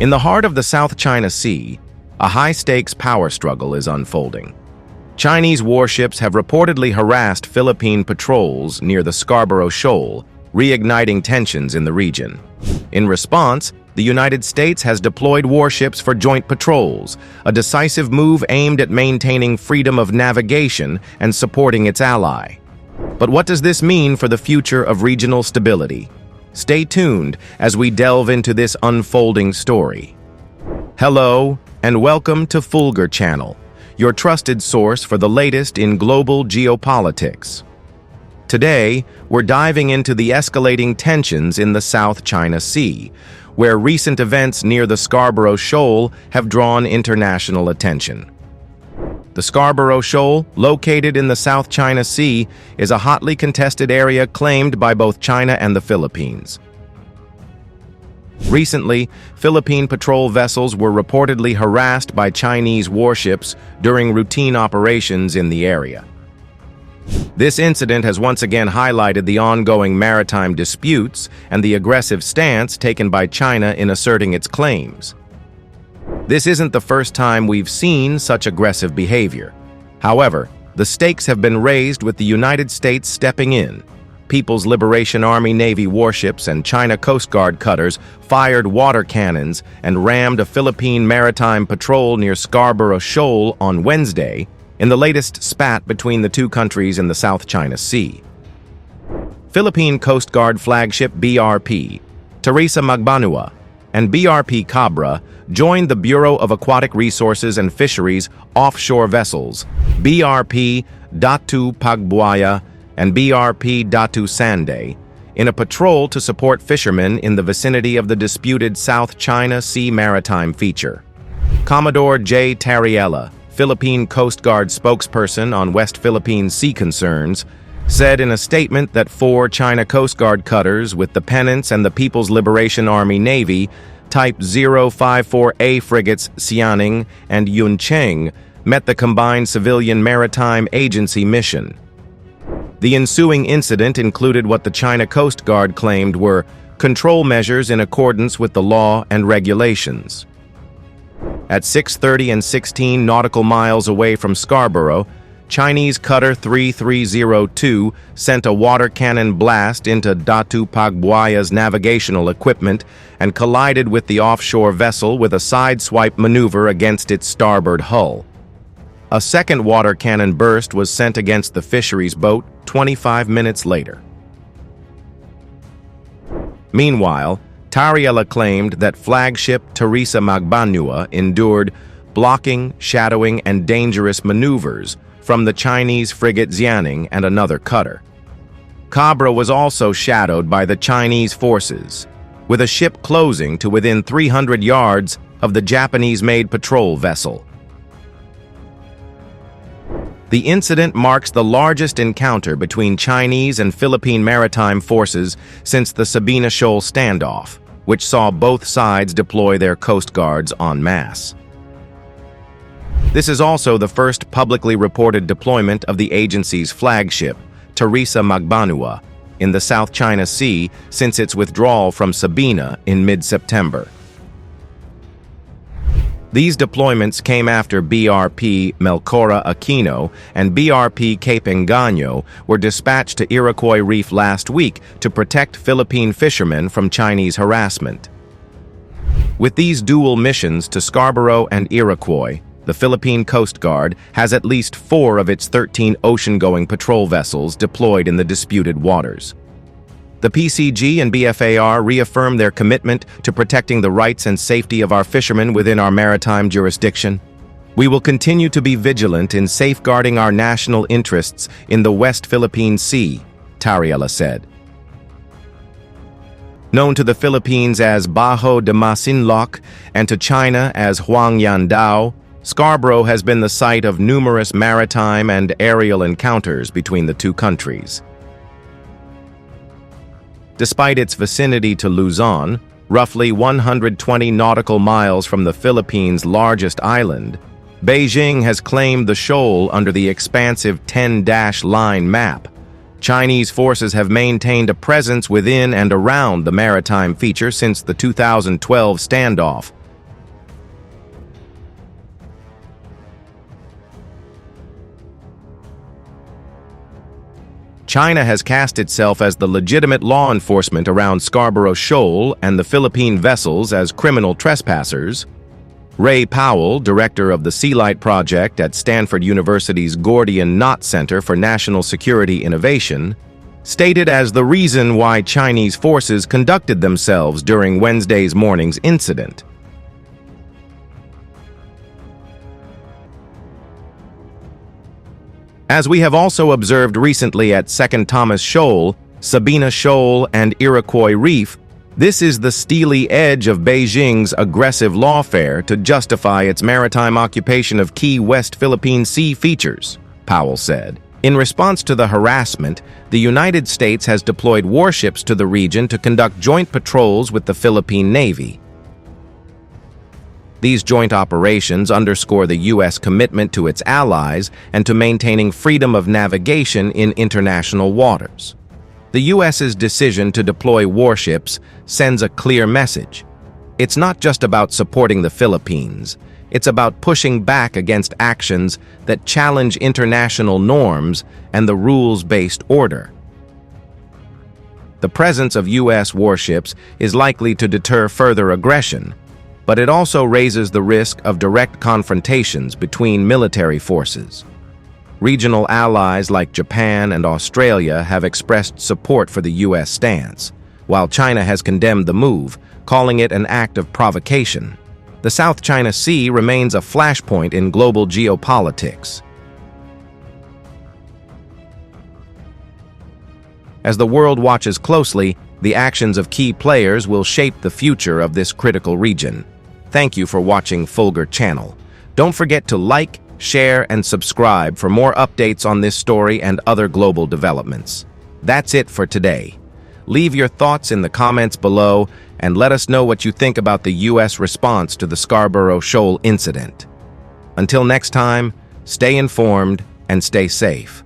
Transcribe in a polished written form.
In the heart of the South China Sea, a high-stakes power struggle is unfolding. Chinese warships have reportedly harassed Philippine patrols near the Scarborough Shoal, reigniting tensions in the region. In response, the United States has deployed warships for joint patrols, a decisive move aimed at maintaining freedom of navigation and supporting its ally. But what does this mean for the future of regional stability? Stay tuned as we delve into this unfolding story. Hello, and welcome to Fulgur channel, your trusted source for the latest in global geopolitics. Today, we're diving into the escalating tensions in the South China Sea, where recent events near the Scarborough Shoal have drawn international attention. The Scarborough Shoal, located in the South China Sea, is a hotly contested area claimed by both China and the Philippines. Recently, Philippine patrol vessels were reportedly harassed by Chinese warships during routine operations in the area. This incident has once again highlighted the ongoing maritime disputes and the aggressive stance taken by China in asserting its claims. This isn't the first time we've seen such aggressive behavior. However, the stakes have been raised with the United States stepping in. People's Liberation Army Navy warships and China Coast Guard cutters fired water cannons and rammed a Philippine maritime patrol near Scarborough Shoal on Wednesday, in the latest spat between the two countries in the South China Sea. Philippine Coast Guard flagship BRP, Teresa Magbanua, and BRP Cabra joined the Bureau of Aquatic Resources and Fisheries offshore vessels, BRP Datu Pagbuaya and BRP Datu Sanday, in a patrol to support fishermen in the vicinity of the disputed South China Sea maritime feature. Commodore J. Tariella, Philippine Coast Guard spokesperson on West Philippine Sea concerns, said in a statement that 4 China Coast Guard cutters with the Pennants and the People's Liberation Army Navy Type 054A frigates Xianing and Yuncheng met the combined civilian maritime agency mission. The ensuing incident included what the China Coast Guard claimed were control measures in accordance with the law and regulations. At 6:30 and 16 nautical miles away from Scarborough, Chinese cutter 3302 sent a water cannon blast into Datu Pagbuaya's navigational equipment and collided with the offshore vessel with a sideswipe maneuver against its starboard hull. A second water cannon burst was sent against the fisheries boat 25 minutes later. Meanwhile, Tariella claimed that flagship Teresa Magbanua endured blocking, shadowing, and dangerous maneuvers from the Chinese frigate Xianing and another cutter. Cabra was also shadowed by the Chinese forces, with a ship closing to within 300 yards of the Japanese-made patrol vessel. The incident marks the largest encounter between Chinese and Philippine maritime forces since the Sabina Shoal standoff, which saw both sides deploy their coast guards en masse. This is also the first publicly reported deployment of the agency's flagship, Teresa Magbanua, in the South China Sea since its withdrawal from Sabina in mid-September. These deployments came after BRP Melchora Aquino and BRP Cape Engano were dispatched to Iroquois Reef last week to protect Philippine fishermen from Chinese harassment. With these dual missions to Scarborough and Iroquois, the Philippine Coast Guard has at least 4 of its 13 ocean-going patrol vessels deployed in the disputed waters. The PCG and BFAR reaffirm their commitment to protecting the rights and safety of our fishermen within our maritime jurisdiction. We will continue to be vigilant in safeguarding our national interests in the West Philippine Sea, Tariella said. Known to the Philippines as Bajo de Masinloc and to China as Huangyandao, Scarborough has been the site of numerous maritime and aerial encounters between the two countries. Despite its vicinity to Luzon, roughly 120 nautical miles from the Philippines' largest island, Beijing has claimed the shoal under the expansive 10-line map. Chinese forces have maintained a presence within and around the maritime feature since the 2012 standoff, China has cast itself as the legitimate law enforcement around Scarborough Shoal and the Philippine vessels as criminal trespassers. Ray Powell, director of the Sealight Project at Stanford University's Gordian Knot Center for National Security Innovation, stated as the reason why Chinese forces conducted themselves during Wednesday's morning's incident. As we have also observed recently at Second Thomas Shoal, Sabina Shoal, and Iroquois Reef, this is the steely edge of Beijing's aggressive lawfare to justify its maritime occupation of key West Philippine Sea features, Powell said. In response to the harassment, the United States has deployed warships to the region to conduct joint patrols with the Philippine Navy. These joint operations underscore the U.S. commitment to its allies and to maintaining freedom of navigation in international waters. The U.S.'s decision to deploy warships sends a clear message. It's not just about supporting the Philippines. It's about pushing back against actions that challenge international norms and the rules-based order. The presence of U.S. warships is likely to deter further aggression, but it also raises the risk of direct confrontations between military forces. Regional allies like Japan and Australia have expressed support for the U.S. stance, while China has condemned the move, calling it an act of provocation. The South China Sea remains a flashpoint in global geopolitics. As the world watches closely, the actions of key players will shape the future of this critical region. Thank you for watching Fulgur channel. Don't forget to like, share, and subscribe for more updates on this story and other global developments. That's it for today. Leave your thoughts in the comments below and let us know what you think about the U.S. response to the Scarborough Shoal incident. Until next time, stay informed and stay safe.